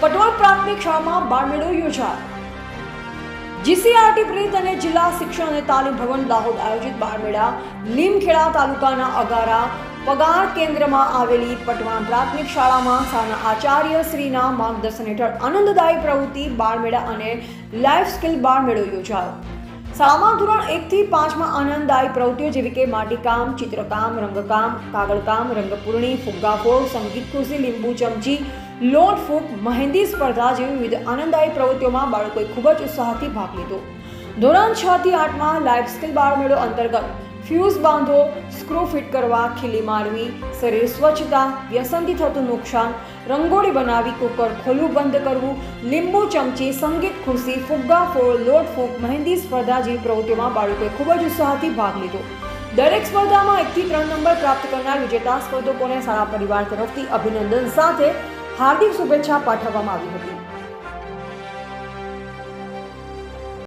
પટોળ પ્રાથમિક શાળામાં બાળમેળો યોજાયો। જીસીઆરટી પ્રીત અને જિલ્લા શિક્ષણ અને તાલીમ ભવન દાહોદ આયોજિત બાળમેળા લીમખેડા તાલુકાના અગારા પગાર કેન્દ્રમાં આવેલી પટવાણ પ્રાથમિક શાળામાં શાળાના આચાર્ય શ્રીના માર્ગદર્શન હેઠળ આનંદદાયી પ્રવૃત્તિ બાળમેળા અને લાઈફ સ્કિલ બાળમેળો યોજાયો। શાળામાં ધોરણ 1 થી 5 માં આનંદદાયી પ્રવૃત્તિઓ જેવી કે માટીકામ, ચિત્રકામ, રંગકામ, કાગળકામ, રંગપૂર્ણી, ફુગ્ગાફોડ, સંગીત ખુરશી, લીંબુ ચમચી, લોટ ફૂંક, મહેંદી સ્પર્ધા જેવી વિવિધ આનંદદાયી પ્રવૃત્તિઓમાં બાળકોએ ખૂબ જ ઉત્સાહથી ભાગ લીધો। ધોરણ 6 થી 8 માં લાઈફ સ્કિલ બાળમેળો અંતર્ગત ફ્યુઝ બાંધો, સ્ક્રૂ ફિટ કરવા, ખીલી મારવી, શરીર સ્વચ્છતા, વ્યસનથી થતું નુકસાન, રંગોળી બનાવી, કુકર ખોલવું બંધ કરવું, લીંબુ ચમચી, સંગીત ખુરશી, ફુગ્ગાફોડ, લોટ ફૂંક, મહેંદી સ્પર્ધા જેવી પ્રવૃત્તિઓમાં બાળકોએ ખૂબ જ ઉત્સાહથી ભાગ લીધો। દરેક સ્પર્ધામાં 1 થી 3 નંબર પ્રાપ્ત કરનાર વિજેતા સ્પર્ધકોને શાળા પરિવાર તરફથી અભિનંદન સાથે હાર્દિક શુભેચ્છા પાઠવવામાં આવી હતી।